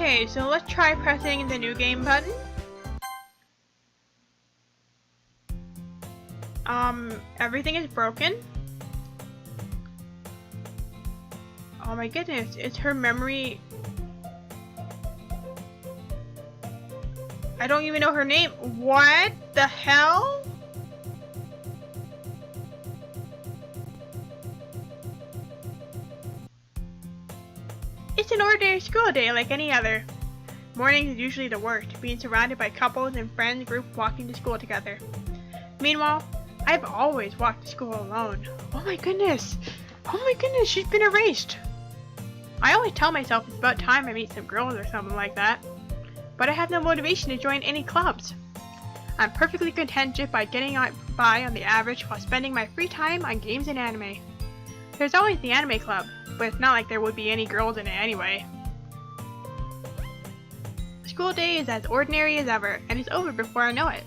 Okay, so let's try pressing the new game button. Everything is broken. Oh my goodness, is her memory... I don't even know her name. What the hell? It's an ordinary school day like any other. Mornings is usually the worst, being surrounded by couples and friends group walking to school together. Meanwhile, I've always walked to school alone. Oh my goodness! Oh my goodness, she's been erased! I always tell myself it's about time I meet some girls or something like that. But I have no motivation to join any clubs. I'm perfectly content just by getting by on the average while spending my free time on games and anime. There's always the anime club, but it's not like there would be any girls in it anyway. School day is as ordinary as ever, and it's over before I know it.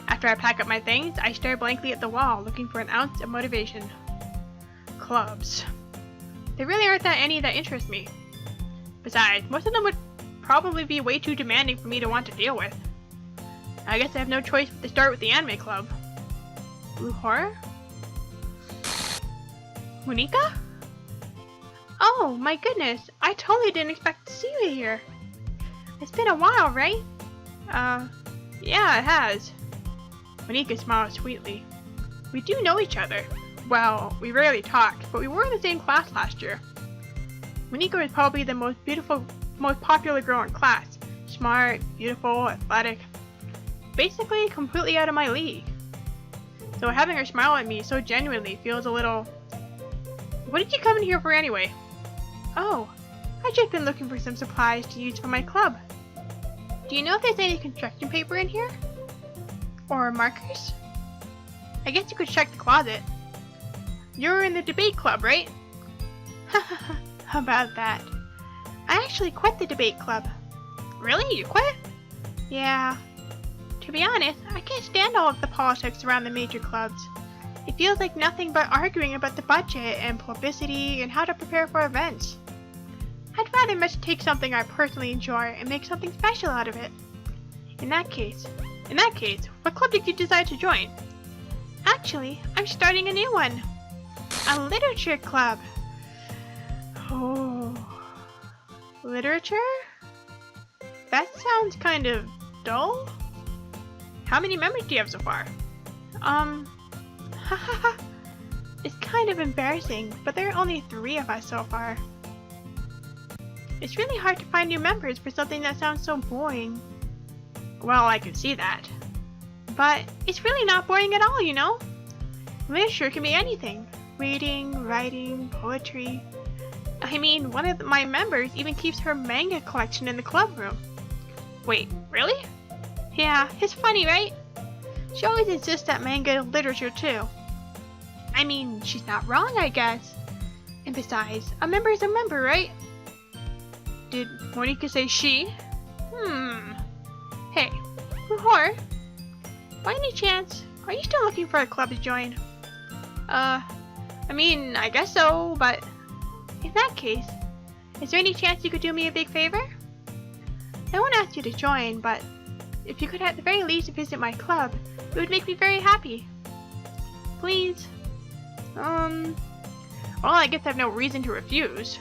After I pack up my things, I stare blankly at the wall, looking for an ounce of motivation. Clubs. There really aren't any that interest me. Besides, most of them would probably be way too demanding for me to want to deal with. I guess I have no choice but to start with the anime club. Blue horror? Monika? Oh my goodness, I totally didn't expect to see you here. It's been a while, right? Yeah, it has. Monika smiled sweetly. We do know each other. Well, we rarely talked, but we were in the same class last year. Monika was probably the most popular girl in class. Smart, beautiful, athletic. Basically, completely out of my league. So having her smile at me so genuinely feels a little... What did you come in here for anyway? Oh, I've just been looking for some supplies to use for my club. Do you know if there's any construction paper in here? Or markers? I guess you could check the closet. You're in the debate club, right? How about that? I actually quit the debate club. Really? You quit? Yeah. To be honest, I can't stand all of the politics around the major clubs. It feels like nothing but arguing about the budget and publicity and how to prepare for events. I'd rather much take something I personally enjoy and make something special out of it. In that case, what club did you decide to join? Actually, I'm starting a new one. A literature club. Oh. Literature? That sounds kind of dull. How many members do you have so far? It's kind of embarrassing, but there are only 3 of us so far. It's really hard to find new members for something that sounds so boring. Well, I can see that. But it's really not boring at all, you know? Literature can be anything. Reading, writing, poetry. I mean, one of my members even keeps her manga collection in the club room. Wait, really? Yeah, it's funny, right? She always insists that manga is literature too. I mean, she's not wrong, I guess. And besides, a member is a member, right? Did Monika say she? Hey, Luhor, by any chance, are you still looking for a club to join? I mean, I guess so, but in that case, is there any chance you could do me a big favor? I won't ask you to join, but if you could at the very least visit my club, it would make me very happy. Please? Well, I guess I have no reason to refuse.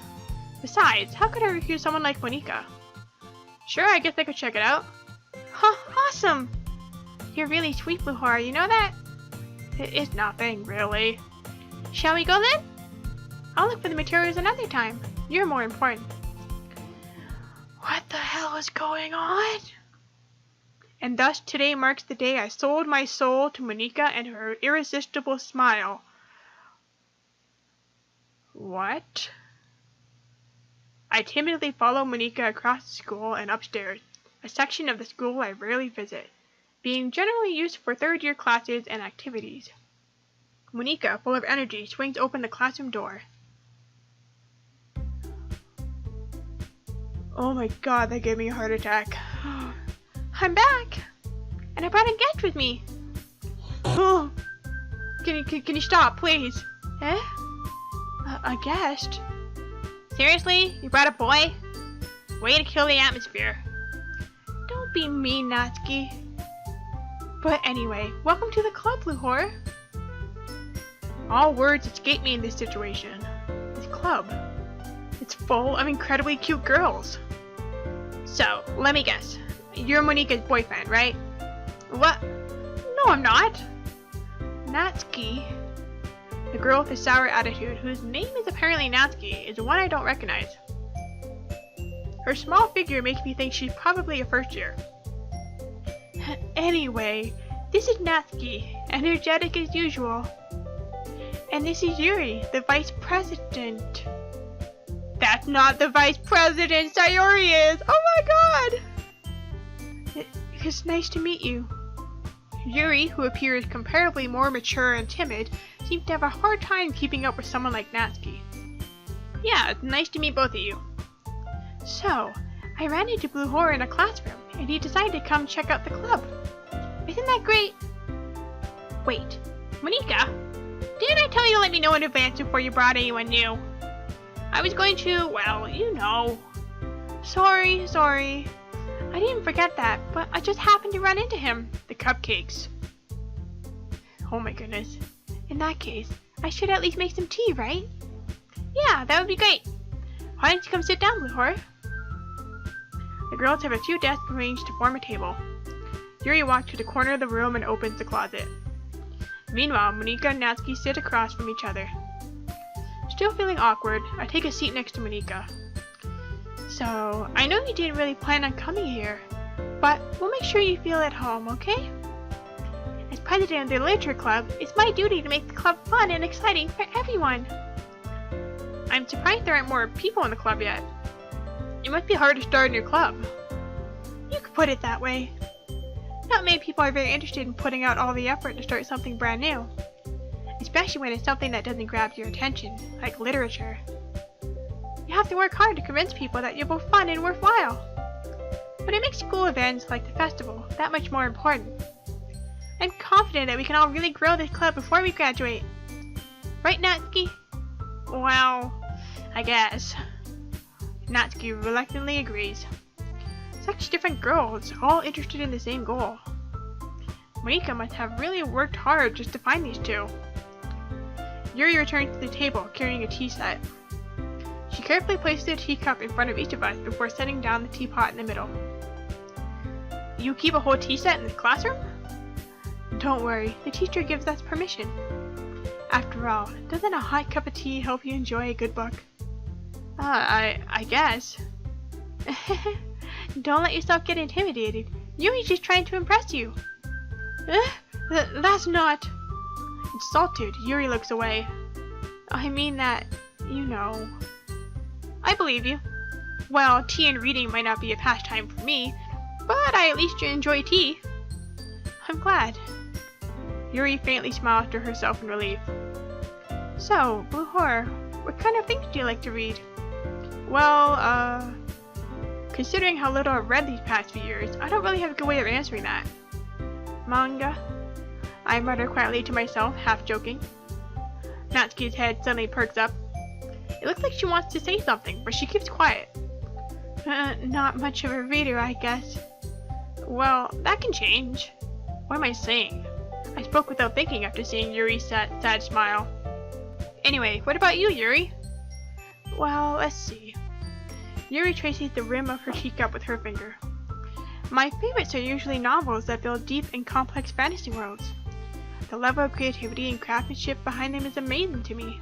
Besides, how could I refuse someone like Monika? Sure, I guess I could check it out. Huh, awesome! You're really sweet, Luhara, you know that? It's nothing, really. Shall we go then? I'll look for the materials another time. You're more important. What the hell is going on? And thus today marks the day I sold my soul to Monika and her irresistible smile. What? I timidly follow Monika across the school and upstairs, a section of the school I rarely visit, being generally used for third-year classes and activities. Monika, full of energy, swings open the classroom door. Oh my god, that gave me a heart attack. I'm back! And I brought a guest with me! Oh, can you stop, please? Eh? A guest? Seriously? You brought a boy? Way to kill the atmosphere. Don't be mean, Natsuki. But anyway, welcome to the club, Blue Horror. All words escape me in this situation. This club. It's full of incredibly cute girls. So, let me guess. You're Monika's boyfriend, right? What? No, I'm not. Natsuki. The girl with the sour attitude, whose name is apparently Natsuki, is one I don't recognize. Her small figure makes me think she's probably a first year. Anyway, this is Natsuki, energetic as usual. And this is Yuri, the vice president. That's not the vice president, Sayori is! Oh my god! It's nice to meet you. Yuri, who appears comparably more mature and timid, seems to have a hard time keeping up with someone like Natsuki. Yeah, it's nice to meet both of you. So, I ran into Blue Horror in a classroom, and he decided to come check out the club. Isn't that great? Wait, Monika, didn't I tell you to let me know in advance before you brought anyone new? I was going to, well, you know. Sorry. I didn't forget that, but I just happened to run into him. The cupcakes. Oh my goodness. In that case, I should at least make some tea, right? Yeah, that would be great. Why don't you come sit down, Blue Horror? The girls have a few desks arranged to form a table. Yuri walks to the corner of the room and opens the closet. Meanwhile, Monika and Natsuki sit across from each other. Still feeling awkward, I take a seat next to Monika. So, I know you didn't really plan on coming here, but we'll make sure you feel at home, okay? As president of the literature club, it's my duty to make the club fun and exciting for everyone. I'm surprised there aren't more people in the club yet. It must be hard to start a new club. You could put it that way. Not many people are very interested in putting out all the effort to start something brand new. Especially when it's something that doesn't grab your attention, like literature. You have to work hard to convince people that you're both fun and worthwhile. But it makes school events like the festival that much more important. I'm confident that we can all really grow this club before we graduate. Right, Natsuki? Well, I guess. Natsuki reluctantly agrees. Such different girls, all interested in the same goal. Monika must have really worked hard just to find these two. Yuri returns to the table, carrying a tea set. She carefully places a teacup in front of each of us before setting down the teapot in the middle. You keep a whole tea set in the classroom? Don't worry, the teacher gives us permission. After all, doesn't a hot cup of tea help you enjoy a good book? I guess. Don't let yourself get intimidated. Yuri's just trying to impress you. That's not... Insulted, Yuri looks away. I mean that, you know. I believe you. Well, tea and reading might not be a pastime for me, but I at least enjoy tea. I'm glad. Yuri faintly smiles to herself in relief. So, Blue Horror, what kind of things do you like to read? Well, considering how little I've read these past few years, I don't really have a good way of answering that. Manga? I mutter quietly to myself, half joking. Natsuki's head suddenly perks up. It looks like she wants to say something, but she keeps quiet. Not much of a reader, I guess. Well, that can change. What am I saying? I spoke without thinking after seeing Yuri's sad smile. Anyway, what about you, Yuri? Well, let's see. Yuri traces the rim of her teacup with her finger. My favorites are usually novels that build deep and complex fantasy worlds. The level of creativity and craftsmanship behind them is amazing to me.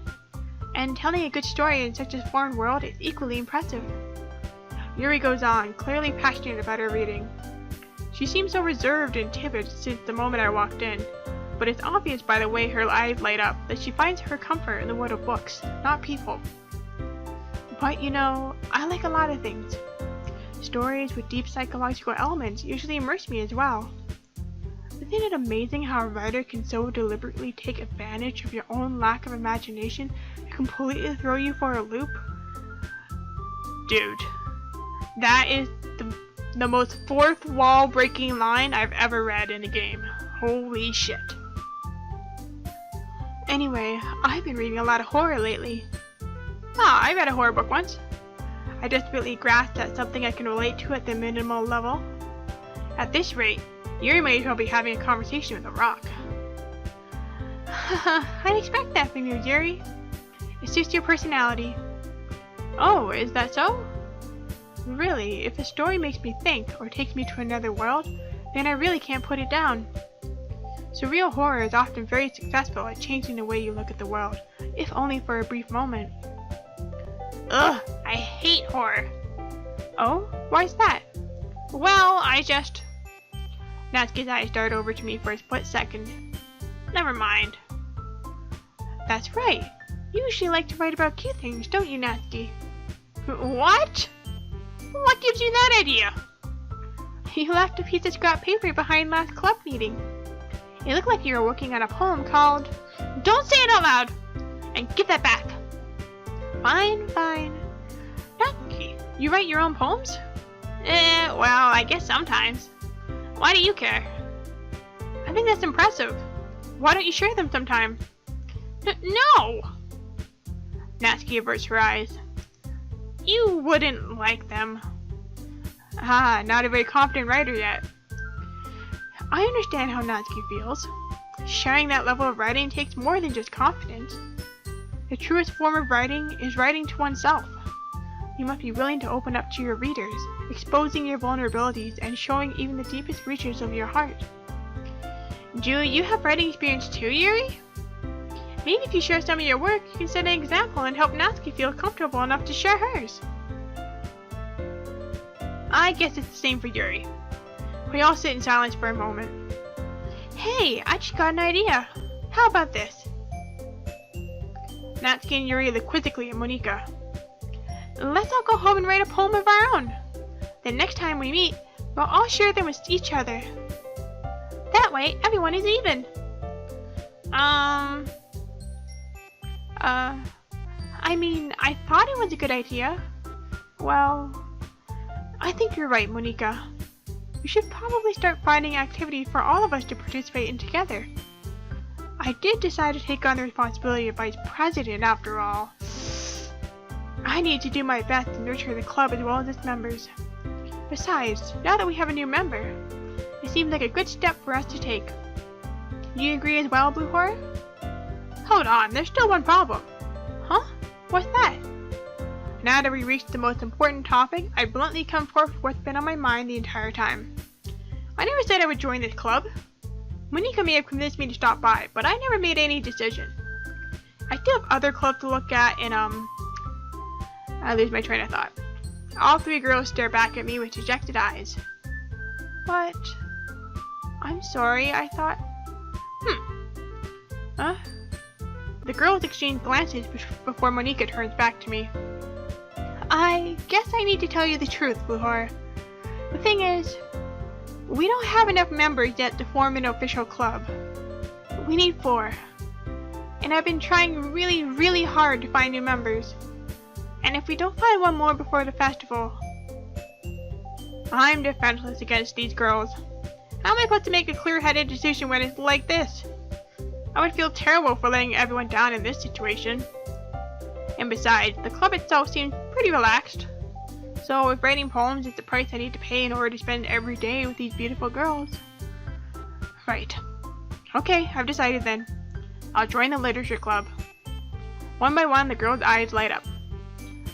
And telling a good story in such a foreign world is equally impressive. Yuri goes on, clearly passionate about her reading. She seems so reserved and timid since the moment I walked in, but it's obvious by the way her eyes light up that she finds her comfort in the world of books, not people. But you know, I like a lot of things. Stories with deep psychological elements usually immerse me as well. Isn't it amazing how a writer can so deliberately take advantage of your own lack of imagination and completely throw you for a loop? Dude, that is the most fourth wall breaking line I've ever read in a game. Holy shit. Anyway, I've been reading a lot of horror lately. I read a horror book once. I desperately grasped at something I can relate to at the minimal level. At this rate, Yuri might as well be having a conversation with a rock. I'd expect that from you, Yuri. It suits your personality. Oh, is that so? Really, if a story makes me think or takes me to another world, then I really can't put it down. Surreal horror is often very successful at changing the way you look at the world, if only for a brief moment. Ugh, I hate horror. Oh, why's that? Well, Natsuki's eyes darted over to me for a split second. Never mind. That's right. You usually like to write about cute things, don't you, Natsuki? What? What gives you that idea? You left a piece of scrap paper behind last club meeting. It looked like you were working on a poem called... Don't say it out loud! And give that back! Fine, fine. Natsuki, you write your own poems? Well, I guess sometimes. Why do you care? I think that's impressive. Why don't you share them sometime? No! Natsuki averts her eyes. You wouldn't like them. Ah, not a very confident writer yet. I understand how Natsuki feels. Sharing that level of writing takes more than just confidence. The truest form of writing is writing to oneself. You must be willing to open up to your readers, exposing your vulnerabilities and showing even the deepest reaches of your heart. Do you have writing experience too, Yuri? Maybe if you share some of your work, you can set an example and help Natsuki feel comfortable enough to share hers. I guess it's the same for Yuri. We all sit in silence for a moment. Hey, I just got an idea. How about this? Natsuki and Yuri look quizzically at Monika. Let's all go home and write a poem of our own. Then next time we meet, we'll all share them with each other. That way, everyone is even. I mean, I thought it was a good idea. Well, I think you're right, Monika. We should probably start finding activities for all of us to participate in together. I did decide to take on the responsibility of vice president after all. I need to do my best to nurture the club as well as its members. Besides, now that we have a new member, it seems like a good step for us to take. Do you agree as well, Blue Horror? Hold on, there's still one problem. Huh? What's that? Now that we reached the most important topic, I bluntly come forth with what's been on my mind the entire time. I never said I would join this club. Monika may have convinced me to stop by, but I never made any decision. I still have other clubs to look at and I lose my train of thought. All three girls stare back at me with dejected eyes. But... I'm sorry, I thought... Huh? The girls exchange glances before Monika turns back to me. I guess I need to tell you the truth, Blue Horror. The thing is, we don't have enough members yet to form an official club. We need 4. And I've been trying really, really hard to find new members. And if we don't find one more before the festival, I'm defenseless against these girls. How am I supposed to make a clear-headed decision when it's like this? I would feel terrible for letting everyone down in this situation. And besides, the club itself seems pretty relaxed. So if writing poems is the price I need to pay in order to spend every day with these beautiful girls. Right. Okay, I've decided then. I'll join the literature club. One by one, the girls' eyes light up.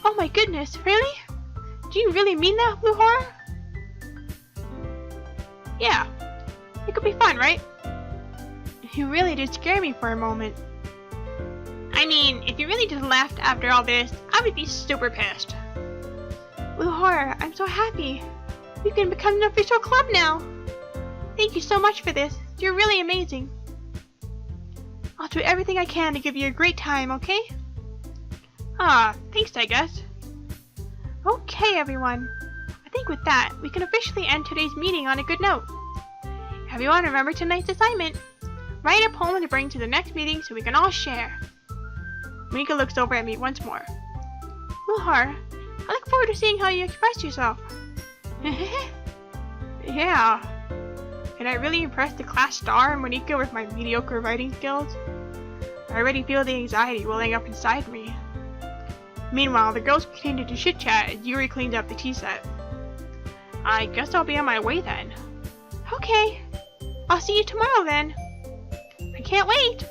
Oh my goodness, really? Do you really mean that, Blue Horror? Yeah. It could be fun, right? You really did scare me for a moment. I mean, if you really just left after all this, I would be super pissed. Blue Horror, I'm so happy. We can become an official club now. Thank you so much for this. You're really amazing. I'll do everything I can to give you a great time, okay? Ah, thanks, I guess. Okay, everyone. I think with that, we can officially end today's meeting on a good note. Everyone, remember tonight's assignment. Write a poem to bring to the next meeting so we can all share. Monika looks over at me once more. Blue Horror, I look forward to seeing how you express yourself. Yeah. Can I really impress the class star Monika with my mediocre writing skills? I already feel the anxiety welling up inside me. Meanwhile, the girls continue to chit-chat as Yuri cleans up the tea set. I guess I'll be on my way then. Okay. I'll see you tomorrow then. I can't wait.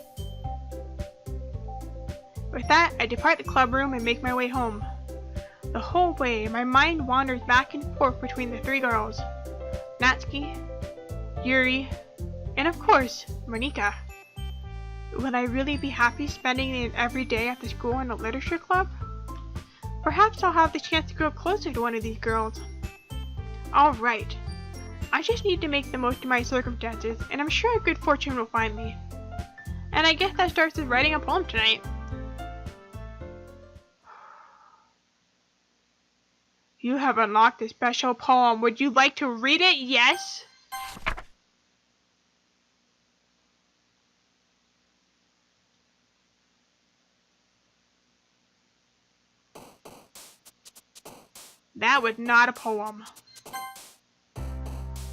With that, I depart the club room and make my way home. The whole way, my mind wanders back and forth between the three girls. Natsuki, Yuri, and of course, Monika. Would I really be happy spending it every day at the school in a literature club? Perhaps I'll have the chance to grow closer to one of these girls. Alright. I just need to make the most of my circumstances, and I'm sure good fortune will find me. And I guess that starts with writing a poem tonight. You have unlocked a special poem. Would you like to read it? Yes? That was not a poem.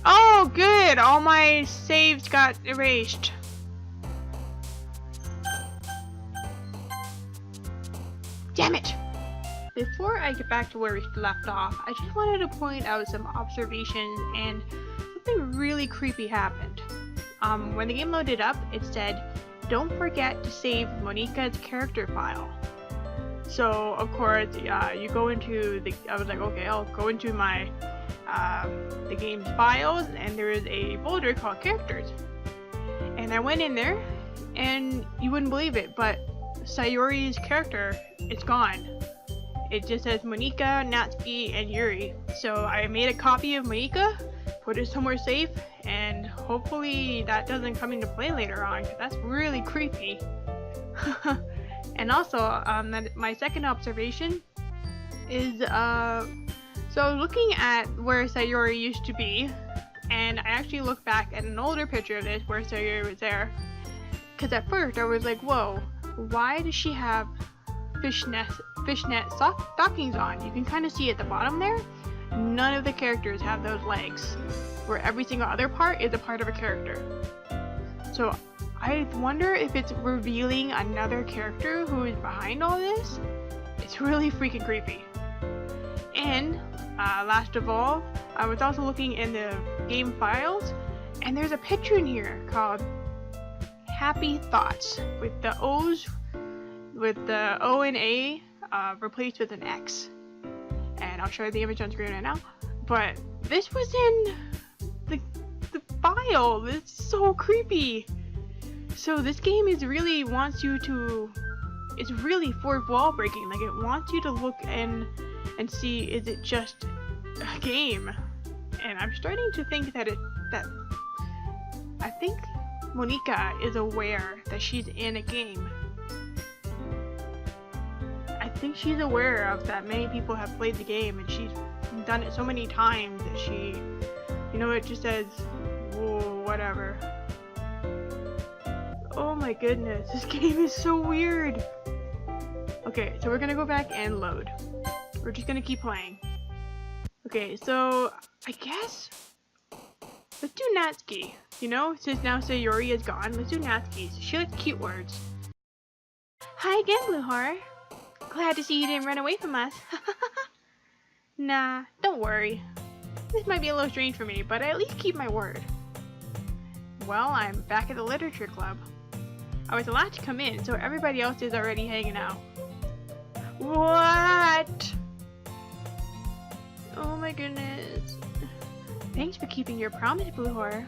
Oh, good! All my saves got erased. Damn it! Before I get back to where we left off, I just wanted to point out some observations, and something really creepy happened. When the game loaded up, it said, "Don't forget to save Monika's character file." So, of course, you go into the, I was like, okay, I'll go into my, the game's files, and there is a folder called characters. And I went in there, and you wouldn't believe it, but Sayori's character is gone. It just says Monika, Natsuki, and Yuri. So I made a copy of Monika, put it somewhere safe, and hopefully that doesn't come into play later on, because that's really creepy. And also, my second observation is, so looking at where Sayori used to be, and I actually looked back at an older picture of this where Sayori was there, because at first I was like, whoa, why does she have fishnet stockings on? You can kind of see at the bottom there, none of the characters have those legs, where every single other part is a part of a character. So I wonder if it's revealing another character who is behind all this. It's really freaking creepy. And last of all, I was also looking in the game files, and there's a picture in here called Happy Thoughts with the O's, with the O and A replaced with an X. And I'll show you the image on screen right now. But this was in the file. It's so creepy. So this game is really wants you to, it's really fourth wall breaking. Like, it wants you to look and see, is it just a game? And I'm starting to think that I think Monika is aware that she's in a game. I think she's aware of that many people have played the game, and she's done it so many times that she, you know, it just says, whoa, whatever. Oh my goodness, this game is so weird. Okay, so we're gonna go back and load. We're just gonna keep playing. Okay, so I guess let's do Natsuki. You know, since now Sayori is gone, let's do Natsuki. She likes cute words. Hi again, Blue Horror. Glad to see you didn't run away from us. Nah, don't worry. This might be a little strange for me, but I at least keep my word. Well, I'm back at the literature club. I was allowed to come in, so everybody else is already hanging out. What? Oh my goodness. Thanks for keeping your promise, Blue Horror.